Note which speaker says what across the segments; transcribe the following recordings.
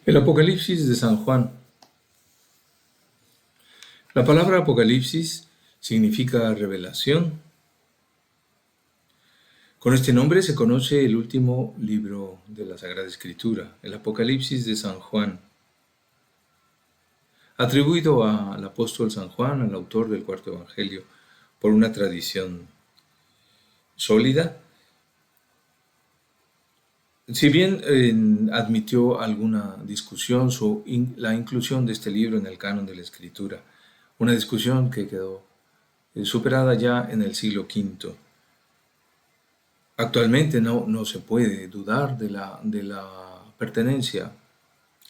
Speaker 1: El Apocalipsis de San Juan. La palabra Apocalipsis significa revelación. Con este nombre se conoce el último libro de la Sagrada Escritura, el Apocalipsis de San Juan, atribuido al apóstol San Juan, al autor del cuarto evangelio, por una tradición sólida. Si bien admitió alguna discusión sobre la inclusión de este libro en el canon de la Escritura, una discusión que quedó superada ya en el siglo V. Actualmente no se puede dudar de la pertenencia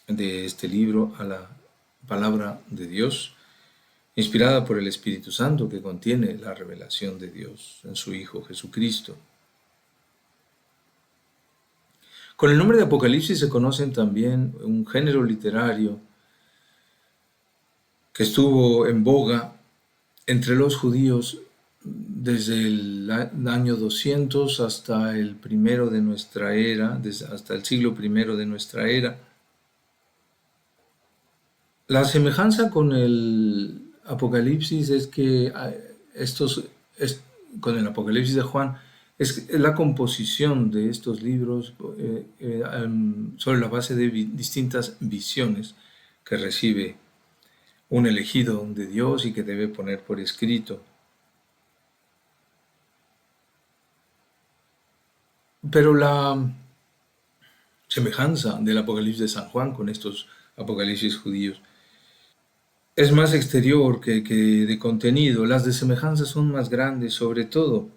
Speaker 1: de este libro a la palabra de Dios, inspirada por el Espíritu Santo, que contiene la revelación de Dios en su Hijo Jesucristo. Con el nombre de Apocalipsis se conocen también un género literario que estuvo en boga entre los judíos desde el año 200 hasta el primero de nuestra era, hasta el siglo I de nuestra era. La semejanza con el Apocalipsis es que con el Apocalipsis de Juan es la composición de estos libros sobre la base de distintas visiones que recibe un elegido de Dios y que debe poner por escrito. Pero la semejanza del Apocalipsis de San Juan con estos Apocalipsis judíos es más exterior que de contenido. Las desemejanzas son más grandes, sobre todo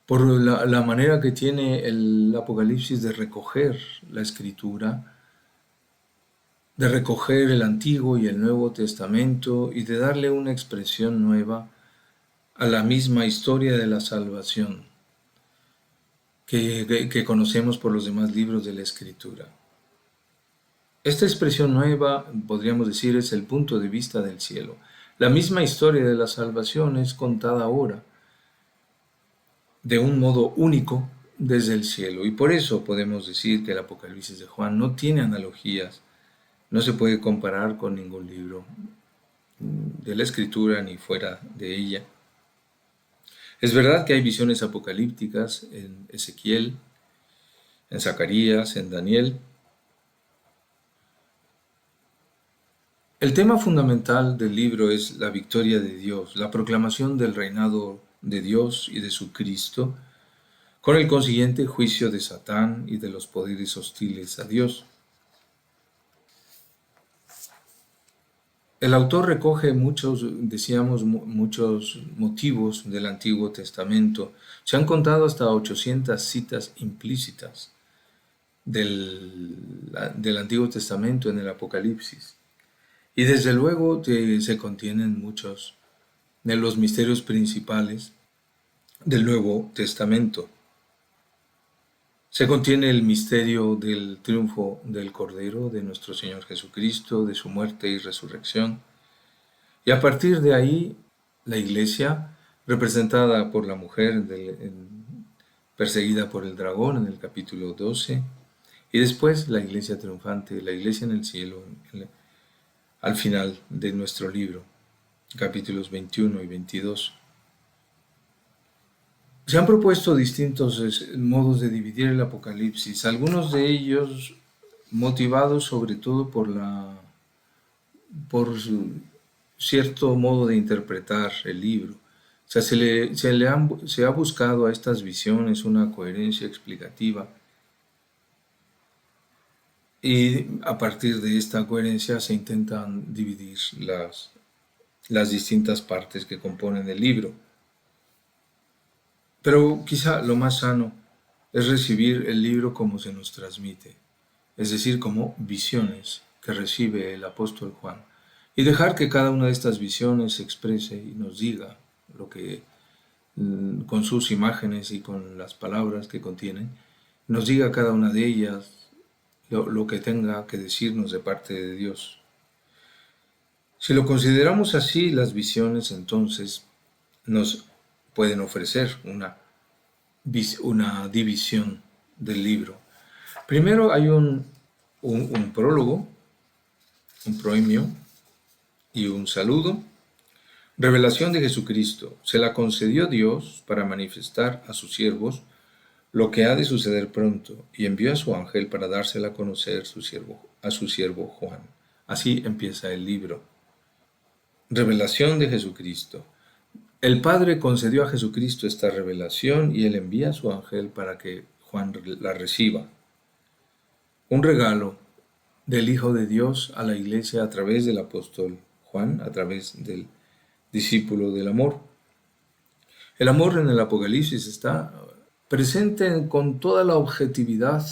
Speaker 1: por la manera que tiene el Apocalipsis de recoger la Escritura, de recoger el Antiguo y el Nuevo Testamento y de darle una expresión nueva a la misma historia de la salvación que conocemos por los demás libros de la Escritura. Esta expresión nueva, podríamos decir, es el punto de vista del cielo. La misma historia de la salvación es contada ahora de un modo único desde el cielo. Y por eso podemos decir que el Apocalipsis de Juan no tiene analogías, no se puede comparar con ningún libro de la Escritura ni fuera de ella. Es verdad que hay visiones apocalípticas en Ezequiel, en Zacarías, en Daniel. El tema fundamental del libro es la victoria de Dios, la proclamación del reinado de Dios y de su Cristo, con el consiguiente juicio de Satán y de los poderes hostiles a Dios. El autor recoge muchos motivos del Antiguo Testamento. Se han contado hasta 800 citas implícitas del Antiguo Testamento en el Apocalipsis. Y desde luego se contienen muchos de los misterios principales del Nuevo Testamento. Se contiene el misterio del triunfo del Cordero, de nuestro Señor Jesucristo, de su muerte y resurrección. Y a partir de ahí, la Iglesia, representada por la mujer perseguida por el dragón en el capítulo 12, y después la Iglesia triunfante, la Iglesia en el cielo, al final de nuestro libro, capítulos 21 y 22. Se han propuesto distintos modos de dividir el Apocalipsis, algunos de ellos motivados sobre todo por cierto modo de interpretar el libro. O sea, se ha buscado a estas visiones una coherencia explicativa y a partir de esta coherencia se intentan dividir las distintas partes que componen el libro. Pero quizá lo más sano es recibir el libro como se nos transmite, es decir, como visiones que recibe el apóstol Juan, y dejar que cada una de estas visiones se exprese y nos diga lo que, con sus imágenes y con las palabras que contienen, nos diga cada una de ellas lo que tenga que decirnos de parte de Dios. Si lo consideramos así, las visiones entonces nos pueden ofrecer una división del libro. Primero hay un prólogo, un proimio y un saludo. Revelación de Jesucristo. Se la concedió Dios para manifestar a sus siervos lo que ha de suceder pronto, y envió a su ángel para dársela a conocer a su siervo Juan. Así empieza el libro. Revelación de Jesucristo. El Padre concedió a Jesucristo esta revelación y él envía a su ángel para que Juan la reciba. Un regalo del Hijo de Dios a la Iglesia a través del apóstol Juan, a través del discípulo del amor. El amor en el Apocalipsis está presente con toda la objetividad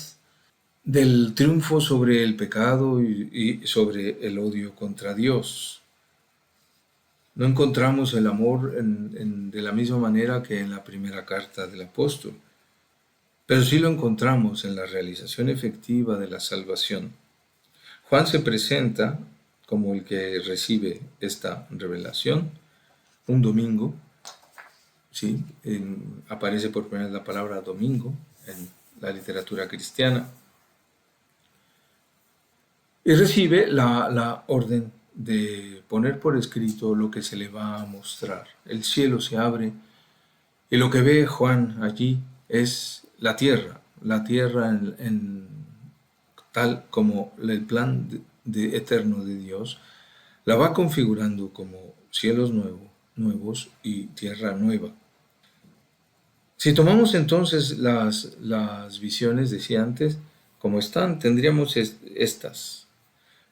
Speaker 1: del triunfo sobre el pecado y sobre el odio contra Dios. No encontramos el amor de la misma manera que en la primera carta del apóstol, pero sí lo encontramos en la realización efectiva de la salvación. Juan se presenta como el que recibe esta revelación un domingo. Sí, aparece por primera vez la palabra domingo en la literatura cristiana. Y recibe la orden de poner por escrito lo que se le va a mostrar. El cielo se abre y lo que ve Juan allí es la tierra tal como el plan eterno de Dios la va configurando como cielos nuevos y tierra nueva. Si tomamos entonces las visiones, decía antes, como están, tendríamos estas.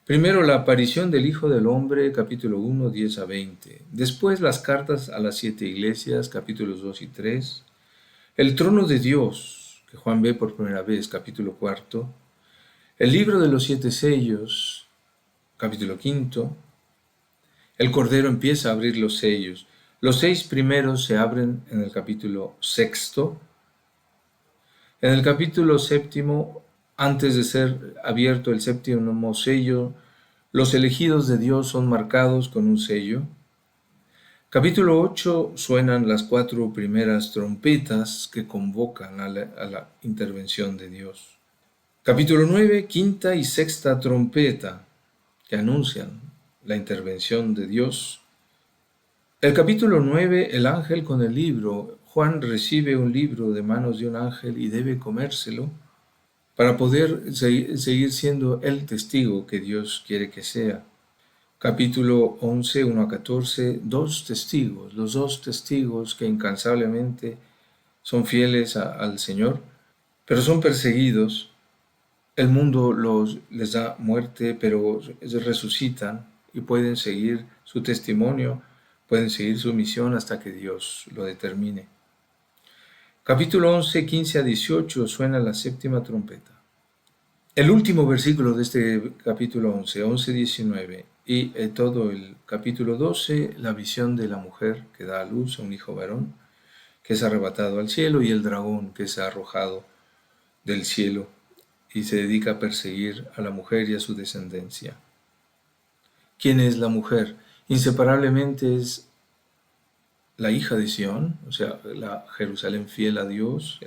Speaker 1: Primero, la aparición del Hijo del Hombre, capítulo 1, 10 a 20. Después, las cartas a las 7 iglesias, capítulos 2 y 3. El trono de Dios, que Juan ve por primera vez, capítulo 4. El libro de los 7 sellos, capítulo 5. El Cordero empieza a abrir los sellos. Los 6 primeros se abren en el capítulo 6. En el capítulo 7, antes de ser abierto el 7º sello, los elegidos de Dios son marcados con un sello. Capítulo 8 suenan las 4 primeras trompetas que convocan a la intervención de Dios. Capítulo 9, 5ª y 6ª trompeta que anuncian la intervención de Dios. El capítulo 9, el ángel con el libro. Juan recibe un libro de manos de un ángel y debe comérselo para poder seguir siendo el testigo que Dios quiere que sea. Capítulo 11, 1 a 14, los dos testigos que incansablemente son fieles al Señor, pero son perseguidos. El mundo les da muerte, pero resucitan y pueden seguir su testimonio, pueden seguir su misión hasta que Dios lo determine. Capítulo 11, 15 a 18 suena la 7ª trompeta. El último versículo de este capítulo 11, 19 y todo el capítulo 12, la visión de la mujer que da a luz a un hijo varón, que es arrebatado al cielo, y el dragón que es arrojado del cielo y se dedica a perseguir a la mujer y a su descendencia. ¿Quién es la mujer? Inseparablemente es la hija de Sión, o sea, la Jerusalén fiel a Dios,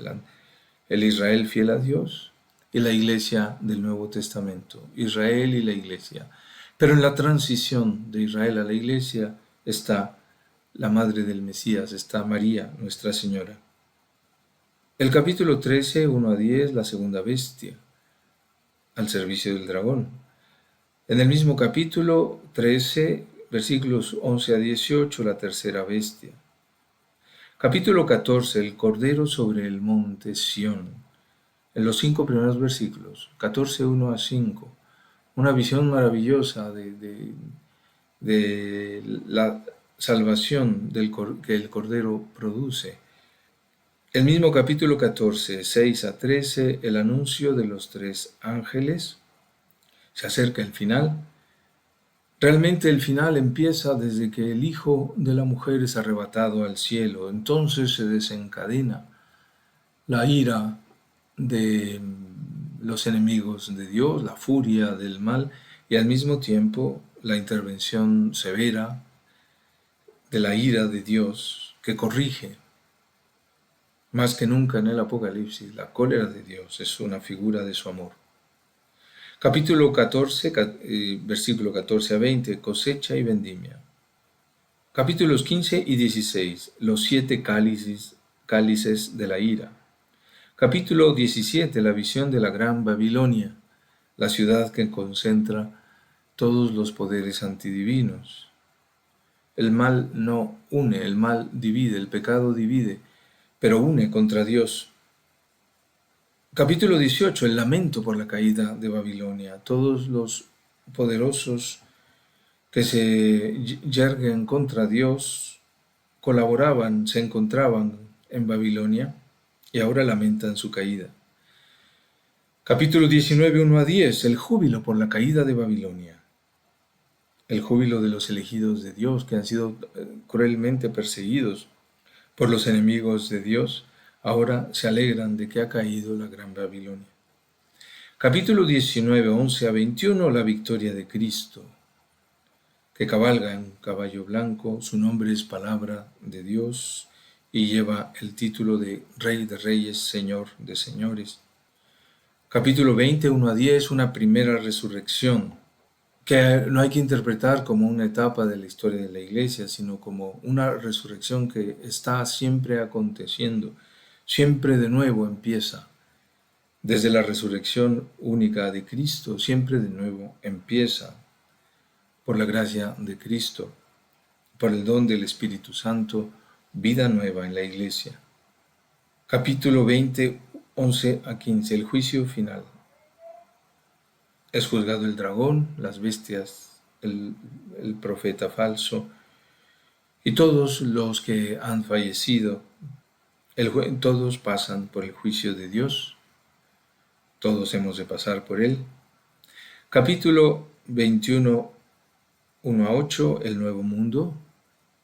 Speaker 1: el Israel fiel a Dios, y la iglesia del Nuevo Testamento, Israel y la iglesia. Pero en la transición de Israel a la iglesia está la madre del Mesías, está María, Nuestra Señora. El capítulo 13, 1 a 10, la segunda bestia, al servicio del dragón. En el mismo capítulo 13, versículos 11 a 18, la tercera bestia. Capítulo 14, el Cordero sobre el monte Sión. En los 5 primeros versículos, 14, 1 a 5, una visión maravillosa de la salvación que el Cordero produce. El mismo capítulo 14, 6 a 13, el anuncio de los 3 ángeles. Se acerca el final. Realmente el final empieza desde que el Hijo de la mujer es arrebatado al cielo. Entonces se desencadena la ira de los enemigos de Dios, la furia del mal, y al mismo tiempo la intervención severa de la ira de Dios que corrige. Más que nunca en el Apocalipsis, la cólera de Dios es una figura de su amor. Capítulo 14, versículo 14 a 20, cosecha y vendimia. Capítulos 15 y 16, los 7 cálices de la ira. Capítulo 17, la visión de la Gran Babilonia, la ciudad que concentra todos los poderes antidivinos. El mal no une, el mal divide, el pecado divide, pero une contra Dios. Capítulo 18, el lamento por la caída de Babilonia. Todos los poderosos que se yerguen contra Dios colaboraban, se encontraban en Babilonia y ahora lamentan su caída. Capítulo 19, 1 a 10, el júbilo por la caída de Babilonia. El júbilo de los elegidos de Dios que han sido cruelmente perseguidos por los enemigos de Dios, ahora se alegran de que ha caído la gran Babilonia. Capítulo 19, 11 a 21, la victoria de Cristo, que cabalga en un caballo blanco, su nombre es Palabra de Dios y lleva el título de Rey de Reyes, Señor de Señores. Capítulo 20, 1 a 10, una primera resurrección, que no hay que interpretar como una etapa de la historia de la iglesia, sino como una resurrección que está siempre aconteciendo, siempre de nuevo empieza. Desde la resurrección única de Cristo, siempre de nuevo empieza, por la gracia de Cristo, por el don del Espíritu Santo, vida nueva en la iglesia. Capítulo 20, 11 a 15, el juicio final. Es juzgado el dragón, las bestias, el profeta falso y todos los que han fallecido. Todos pasan por el juicio de Dios. Todos hemos de pasar por él. Capítulo 21, 1 a 8, el nuevo mundo,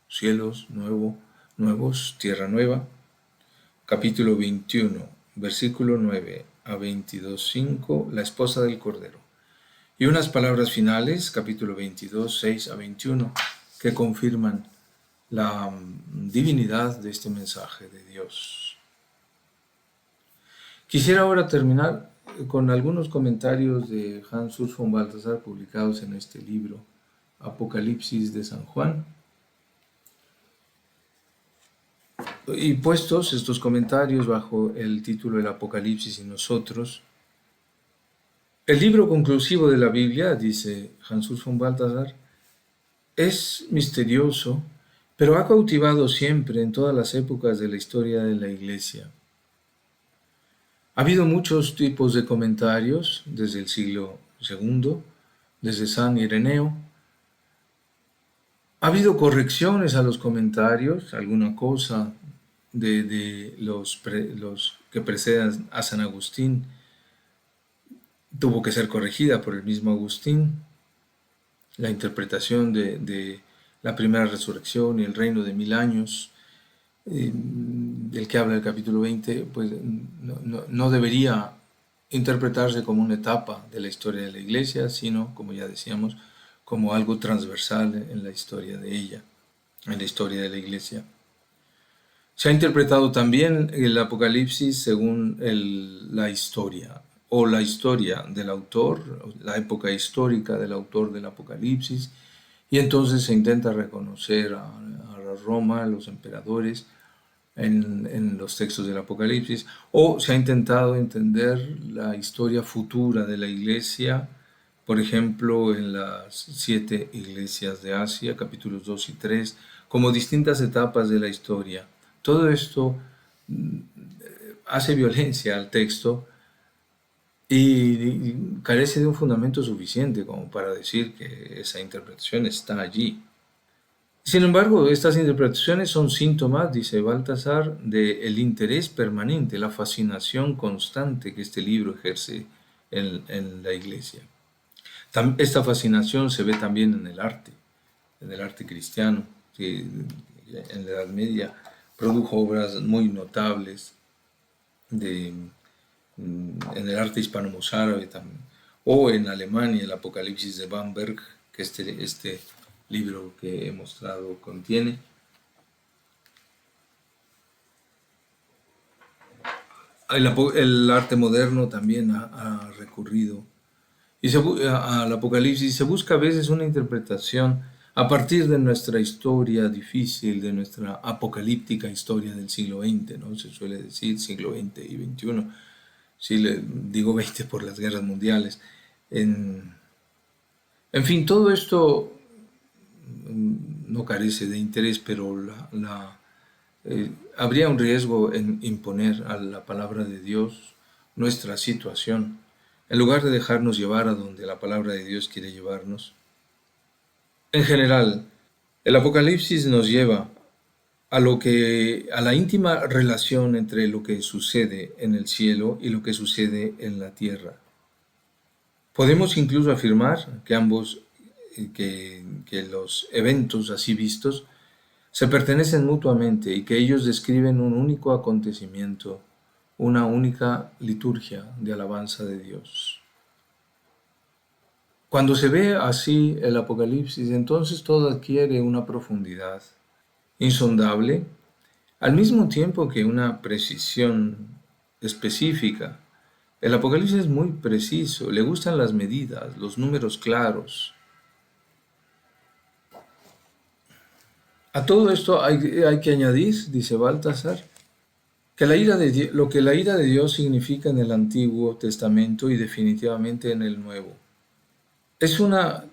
Speaker 1: cielos nuevos, tierra nueva. Capítulo 21, versículo 9 a 22, 5, la esposa del Cordero. Y unas palabras finales, capítulo 22, 6 a 21, que confirman la divinidad de este mensaje de Dios. Quisiera ahora terminar con algunos comentarios de Hans Urs von Balthasar publicados en este libro, Apocalipsis de San Juan. Y puestos estos comentarios bajo el título El Apocalipsis y nosotros, el libro conclusivo de la Biblia, dice Hans Urs von Balthasar, es misterioso, pero ha cautivado siempre en todas las épocas de la historia de la Iglesia. Ha habido muchos tipos de comentarios desde el siglo II, desde San Ireneo. Ha habido correcciones a los comentarios, alguna cosa de los que preceden a San Agustín tuvo que ser corregida por el mismo Agustín. La interpretación de la primera resurrección y el reino de 1000 años, del que habla el capítulo 20, pues no debería interpretarse como una etapa de la historia de la Iglesia, sino, como ya decíamos, como algo transversal en la historia de ella, en la historia de la Iglesia. Se ha interpretado también el Apocalipsis según la historia, o la historia del autor, la época histórica del autor del Apocalipsis, y entonces se intenta reconocer a Roma, a los emperadores, en los textos del Apocalipsis, o se ha intentado entender la historia futura de la Iglesia, por ejemplo, en las 7 iglesias de Asia, capítulos 2 y 3, como distintas etapas de la historia. Todo esto hace violencia al texto y carece de un fundamento suficiente como para decir que esa interpretación está allí. Sin embargo, estas interpretaciones son síntomas, dice Balthasar, del interés permanente, la fascinación constante que este libro ejerce en la Iglesia. Esta fascinación se ve también en el arte cristiano, que en la Edad Media produjo obras muy notables en el arte hispano-mozárabe también, o en Alemania el Apocalipsis de Bamberg, que este libro que he mostrado contiene. El arte moderno también ha recurrido al Apocalipsis. Se busca a veces una interpretación a partir de nuestra historia difícil, de nuestra apocalíptica historia del siglo XX, ¿no? Se suele decir siglo XX y XXI. Sí, le digo 20 por las guerras mundiales. En, en fin, todo esto no carece de interés, pero habría un riesgo en imponer a la palabra de Dios nuestra situación, en lugar de dejarnos llevar a donde la palabra de Dios quiere llevarnos. En general, el Apocalipsis nos lleva a la íntima relación entre lo que sucede en el cielo y lo que sucede en la tierra. Podemos incluso afirmar que que los eventos así vistos se pertenecen mutuamente y que ellos describen un único acontecimiento, una única liturgia de alabanza de Dios. Cuando se ve así el Apocalipsis, entonces todo adquiere una profundidad insondable, al mismo tiempo que una precisión específica. El Apocalipsis es muy preciso, le gustan las medidas, los números claros. A todo esto hay que añadir, dice Baltasar, que lo que la ira de Dios significa en el Antiguo Testamento y definitivamente en el Nuevo. Es una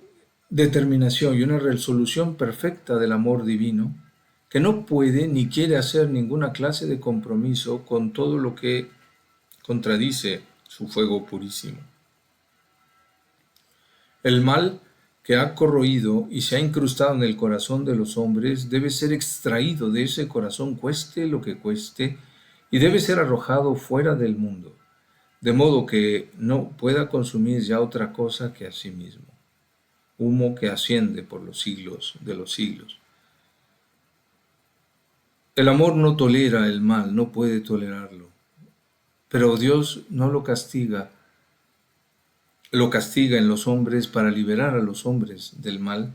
Speaker 1: determinación y una resolución perfecta del amor divino que no puede ni quiere hacer ninguna clase de compromiso con todo lo que contradice su fuego purísimo. El mal que ha corroído y se ha incrustado en el corazón de los hombres debe ser extraído de ese corazón cueste lo que cueste y debe ser arrojado fuera del mundo, de modo que no pueda consumir ya otra cosa que a sí mismo, humo que asciende por los siglos de los siglos. El amor no tolera el mal, no puede tolerarlo, pero Dios no lo castiga en los hombres para liberar a los hombres del mal,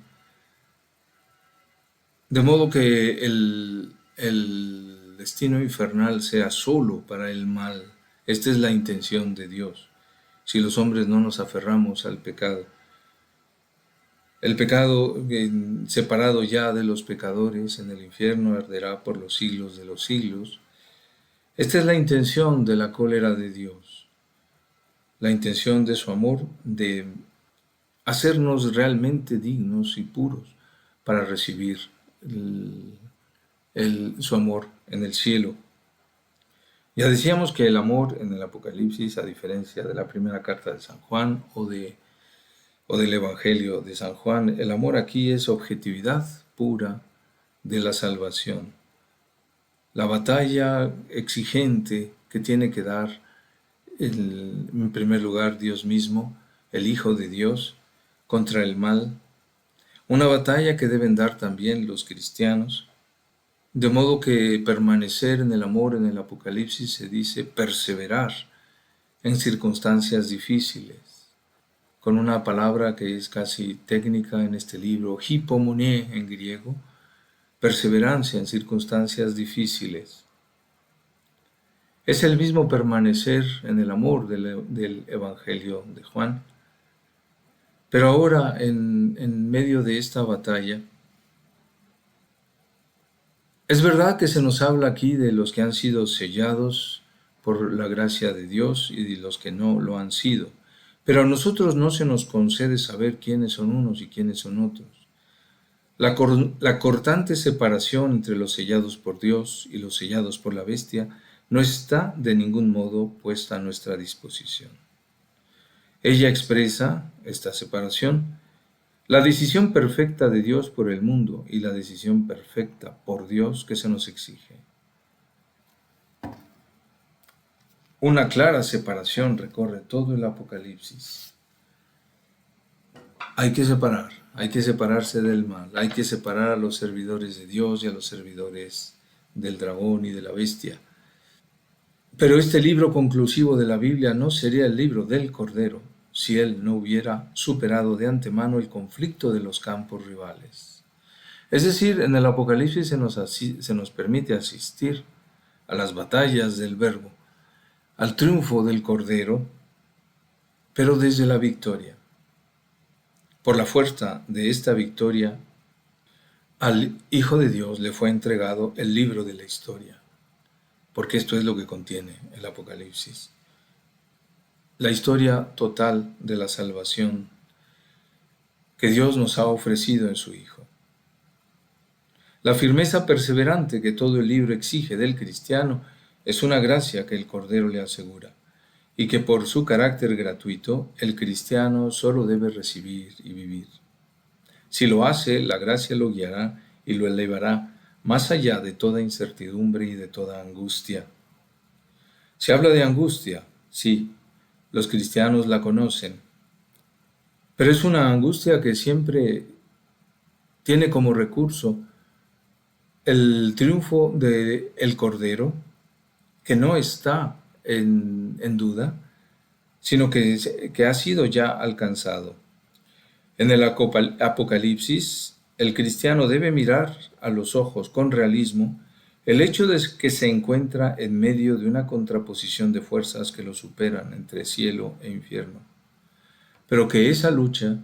Speaker 1: de modo que el destino infernal sea solo para el mal. Esta es la intención de Dios, si los hombres no nos aferramos al pecado. El pecado, separado ya de los pecadores, en el infierno arderá por los siglos de los siglos. Esta es la intención de la cólera de Dios, la intención de su amor de hacernos realmente dignos y puros para recibir su amor en el cielo. Ya decíamos que el amor en el Apocalipsis, a diferencia de la primera carta de San Juan o del Evangelio de San Juan, el amor aquí es objetividad pura de la salvación. La batalla exigente que tiene que dar en primer lugar Dios mismo, el Hijo de Dios, contra el mal, una batalla que deben dar también los cristianos, de modo que permanecer en el amor en el Apocalipsis se dice perseverar en circunstancias difíciles, con una palabra que es casi técnica en este libro, hipomoné en griego, perseverancia en circunstancias difíciles. Es el mismo permanecer en el amor del Evangelio de Juan. Pero ahora, en medio de esta batalla, es verdad que se nos habla aquí de los que han sido sellados por la gracia de Dios y de los que no lo han sido. Pero a nosotros no se nos concede saber quiénes son unos y quiénes son otros. La cortante separación entre los sellados por Dios y los sellados por la bestia no está de ningún modo puesta a nuestra disposición. Ella expresa, esta separación, la decisión perfecta de Dios por el mundo y la decisión perfecta por Dios que se nos exige. Una clara separación recorre todo el Apocalipsis. Hay que separarse del mal, hay que separar a los servidores de Dios y a los servidores del dragón y de la bestia. Pero este libro conclusivo de la Biblia no sería el libro del Cordero si él no hubiera superado de antemano el conflicto de los campos rivales. Es decir, en el Apocalipsis se nos permite asistir a las batallas del Verbo, al triunfo del Cordero, pero desde la victoria. Por la fuerza de esta victoria, al Hijo de Dios le fue entregado el libro de la historia, porque esto es lo que contiene el Apocalipsis. La historia total de la salvación que Dios nos ha ofrecido en su Hijo. La firmeza perseverante que todo el libro exige del cristiano es una gracia que el Cordero le asegura, y que por su carácter gratuito el cristiano solo debe recibir y vivir. Si lo hace, la gracia lo guiará y lo elevará más allá de toda incertidumbre y de toda angustia. Se habla de angustia, sí, los cristianos la conocen, pero es una angustia que siempre tiene como recurso el triunfo del Cordero, que no está en duda, sino que ha sido ya alcanzado. En el Apocalipsis, el cristiano debe mirar a los ojos con realismo el hecho de que se encuentra en medio de una contraposición de fuerzas que lo superan entre cielo e infierno, pero que esa lucha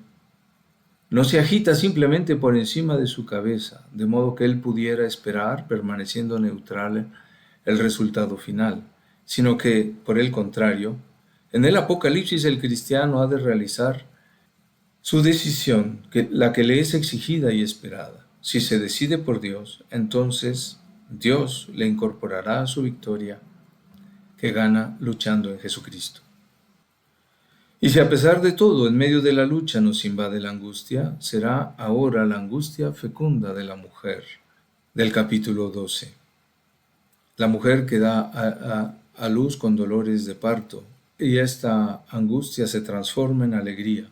Speaker 1: no se agita simplemente por encima de su cabeza, de modo que él pudiera esperar, permaneciendo neutral, el resultado final, sino que, por el contrario, en el Apocalipsis el cristiano ha de realizar su decisión, la que le es exigida y esperada. Si se decide por Dios, entonces Dios le incorporará a su victoria que gana luchando en Jesucristo. Y si a pesar de todo, en medio de la lucha nos invade la angustia, será ahora la angustia fecunda de la mujer, del capítulo 12. La mujer que da a luz con dolores de parto, y esta angustia se transforma en alegría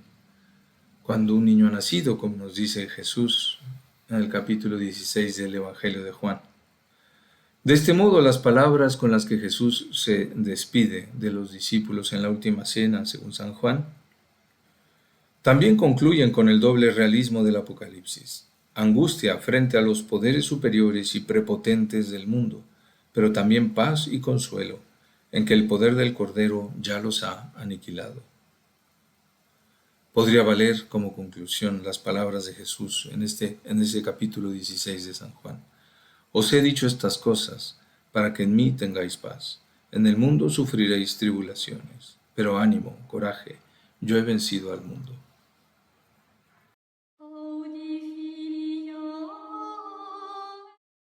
Speaker 1: cuando un niño ha nacido, como nos dice Jesús en el capítulo 16 del Evangelio de Juan. De este modo, las palabras con las que Jesús se despide de los discípulos en la última cena, según San Juan, también concluyen con el doble realismo del Apocalipsis. Angustia frente a los poderes superiores y prepotentes del mundo, pero también paz y consuelo en que el poder del Cordero ya los ha aniquilado. Podría valer como conclusión las palabras de Jesús en ese capítulo 16 de San Juan. Os he dicho estas cosas para que en mí tengáis paz. En el mundo sufriréis tribulaciones, pero ánimo, coraje, yo he vencido al mundo.